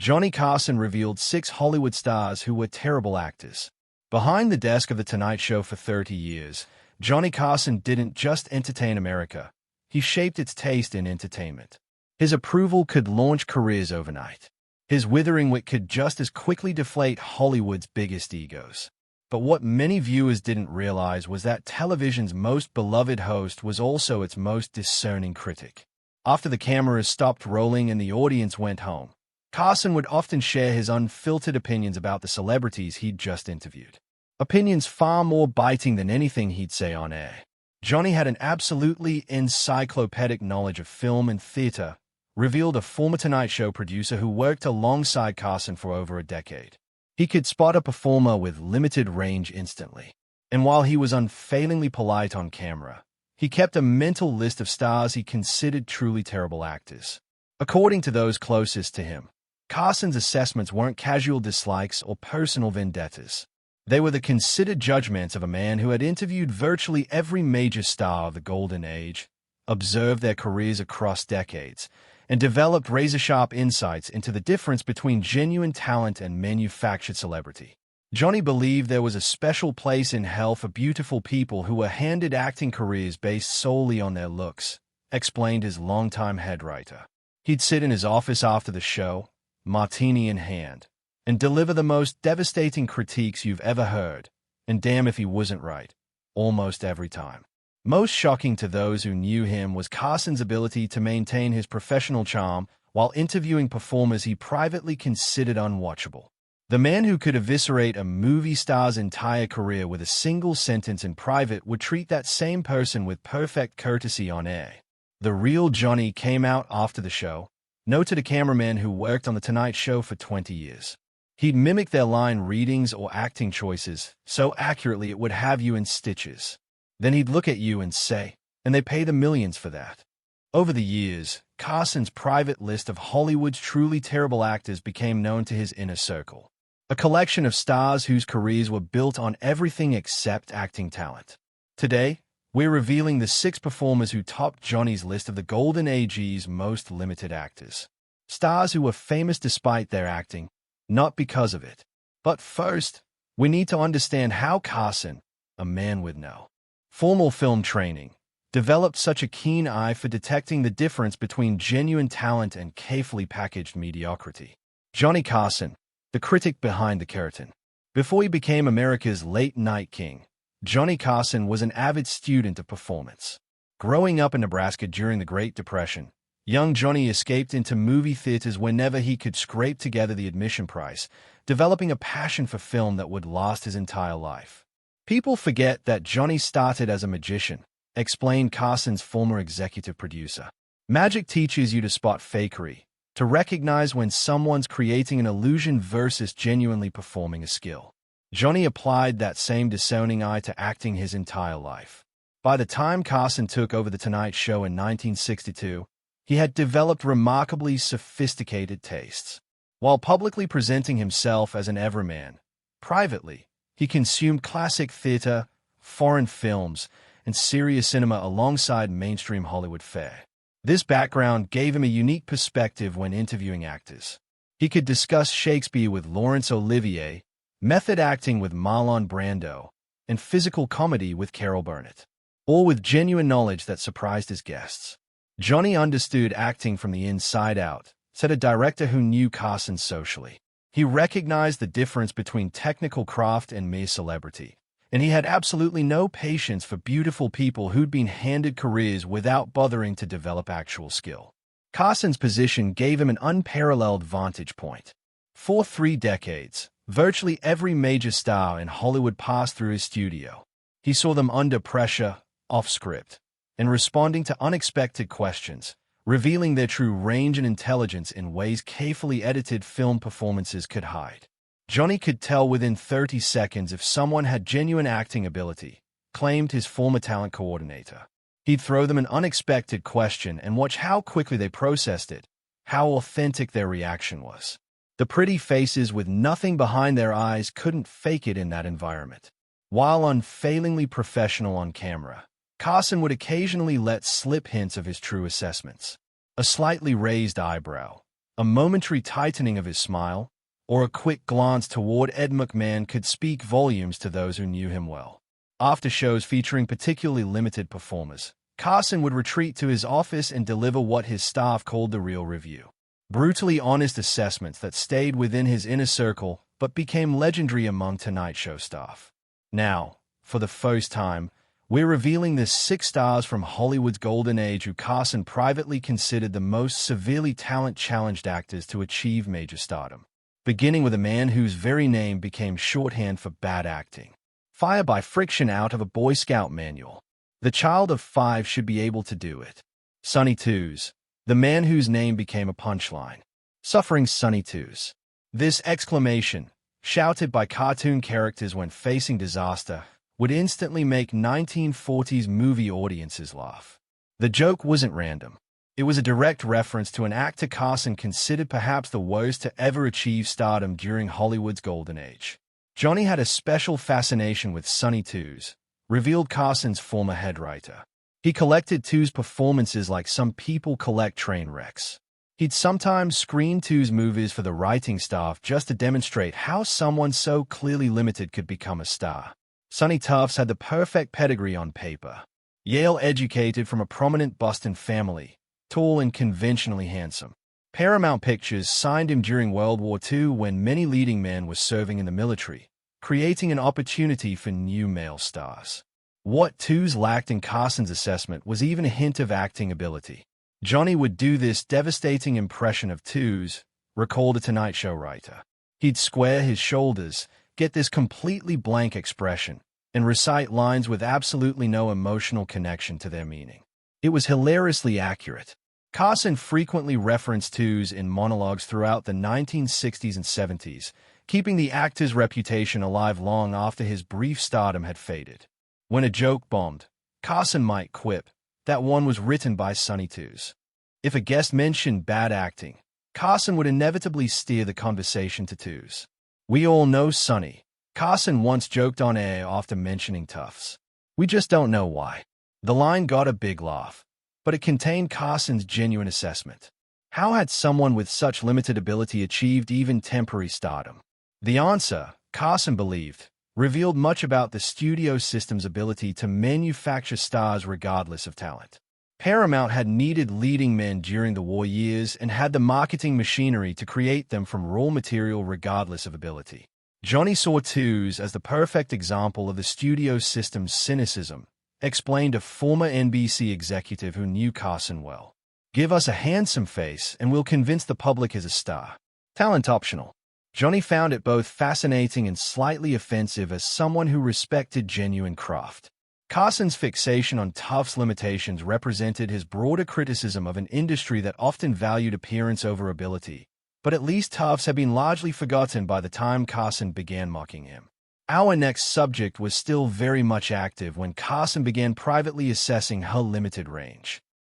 Johnny Carson revealed 6 Hollywood stars who were terrible actors. Behind the desk of The Tonight Show for 30 years, Johnny Carson didn't just entertain America. He shaped its taste in entertainment. His approval could launch careers overnight. His withering wit could just as quickly deflate Hollywood's biggest egos. But what many viewers didn't realize was that television's most beloved host was also its most discerning critic. After the cameras stopped rolling and the audience went home, Carson would often share his unfiltered opinions about the celebrities he'd just interviewed. Opinions far more biting than anything he'd say on air. Johnny had an absolutely encyclopedic knowledge of film and theater, revealed a former Tonight Show producer who worked alongside Carson for over a decade. He could spot a performer with limited range instantly. And while he was unfailingly polite on camera, he kept a mental list of stars he considered truly terrible actors. According to those closest to him, Carson's assessments weren't casual dislikes or personal vendettas. They were the considered judgments of a man who had interviewed virtually every major star of the Golden Age, observed their careers across decades, and developed razor-sharp insights into the difference between genuine talent and manufactured celebrity. Johnny believed there was a special place in hell for beautiful people who were handed acting careers based solely on their looks, explained his longtime head writer. He'd sit in his office after the show, martini in hand, and deliver the most devastating critiques you've ever heard, and damn if he wasn't right, almost every time. Most shocking to those who knew him was Carson's ability to maintain his professional charm while interviewing performers he privately considered unwatchable. The man who could eviscerate a movie star's entire career with a single sentence in private would treat that same person with perfect courtesy on air. The real Johnny came out after the show, noted a cameraman who worked on The Tonight Show for 20 years. He'd mimic their line readings or acting choices so accurately it would have you in stitches. Then he'd look at you and say, and they pay the millions for that. Over the years, Carson's private list of Hollywood's truly terrible actors became known to his inner circle. A collection of stars whose careers were built on everything except acting talent. Today, we're revealing the 6 performers who topped Johnny's list of the Golden Age's most limited actors. Stars who were famous despite their acting, not because of it. But first, we need to understand how Carson, a man with no formal film training, developed such a keen eye for detecting the difference between genuine talent and carefully packaged mediocrity. Johnny Carson, the critic behind the curtain. Before he became America's late-night king, Johnny Carson was an avid student of performance. Growing up in Nebraska during the Great Depression, young Johnny escaped into movie theaters whenever he could scrape together the admission price, developing a passion for film that would last his entire life. People forget that Johnny started as a magician, explained Carson's former executive producer. Magic teaches you to spot fakery, to recognize when someone's creating an illusion versus genuinely performing a skill. Johnny applied that same discerning eye to acting his entire life. By the time Carson took over The Tonight Show in 1962, he had developed remarkably sophisticated tastes. While publicly presenting himself as an everyman, privately, he consumed classic theater, foreign films, and serious cinema alongside mainstream Hollywood fare. This background gave him a unique perspective when interviewing actors. He could discuss Shakespeare with Laurence Olivier, method acting with Marlon Brando, and physical comedy with Carol Burnett, all with genuine knowledge that surprised his guests. Johnny understood acting from the inside out, said a director who knew Carson socially. He recognized the difference between technical craft and mere celebrity, and he had absolutely no patience for beautiful people who'd been handed careers without bothering to develop actual skill. Carson's position gave him an unparalleled vantage point. For 3 decades, virtually every major star in Hollywood passed through his studio. He saw them under pressure, off-script, and responding to unexpected questions, revealing their true range and intelligence in ways carefully edited film performances could hide. Johnny could tell within 30 seconds if someone had genuine acting ability, claimed his former talent coordinator. He'd throw them an unexpected question and watch how quickly they processed it, how authentic their reaction was. The pretty faces with nothing behind their eyes couldn't fake it in that environment. While unfailingly professional on camera, Carson would occasionally let slip hints of his true assessments. A slightly raised eyebrow, A momentary tightening of his smile, or a quick glance toward Ed McMahon could speak volumes to those who knew him well. After shows featuring particularly limited performers, Carson would retreat to his office and deliver what his staff called the real review. Brutally honest assessments that stayed within his inner circle but became legendary among Tonight Show staff. Now, for the first time, we're revealing the 6 stars from Hollywood's golden age who Carson privately considered the most severely talent-challenged actors to achieve major stardom. Beginning with a man whose very name became shorthand for bad acting. Fire by friction out of a Boy Scout manual. The child of 5 should be able to do it. Sonny Twos. The man whose name became a punchline. Suffering Sonny Twos. This exclamation, shouted by cartoon characters when facing disaster, would instantly make 1940s movie audiences laugh. The joke wasn't random. It was a direct reference to an actor Carson considered perhaps the worst to ever achieve stardom during Hollywood's golden age. Johnny had a special fascination with Sonny Twos, revealed Carson's former head writer. He collected Twos' performances like some people collect train wrecks. He'd sometimes screen Twos' movies for the writing staff just to demonstrate how someone so clearly limited could become a star. Sonny Tufts had the perfect pedigree on paper. Yale-educated from a prominent Boston family, tall and conventionally handsome. Paramount Pictures signed him during World War II when many leading men were serving in the military, creating an opportunity for new male stars. What Twos lacked in Carson's assessment was even a hint of acting ability. Johnny would do this devastating impression of Twos, recalled a Tonight Show writer. He'd square his shoulders, get this completely blank expression, and recite lines with absolutely no emotional connection to their meaning. It was hilariously accurate. Carson frequently referenced Twos in monologues throughout the 1960s and 70s, keeping the actor's reputation alive long after his brief stardom had faded. When a joke bombed, Carson might quip, that one was written by Sonny Twos. If a guest mentioned bad acting, Carson would inevitably steer the conversation to Twos. We all know Sonny. Carson once joked on air after mentioning Tufts. We just don't know why. The line got a big laugh, but it contained Carson's genuine assessment. How had someone with such limited ability achieved even temporary stardom? The answer, Carson believed, revealed much about the studio system's ability to manufacture stars regardless of talent. Paramount had needed leading men during the war years and had the marketing machinery to create them from raw material regardless of ability. Johnny saw Twos as the perfect example of the studio system's cynicism, explained a former NBC executive who knew Carson well. Give us a handsome face and we'll convince the public is a star. Talent optional. Johnny found it both fascinating and slightly offensive as someone who respected genuine craft. Carson's fixation on Tufts' limitations represented his broader criticism of an industry that often valued appearance over ability, but at least Tufts had been largely forgotten by the time Carson began mocking him. Our next subject was still very much active when Carson began privately assessing her limited range.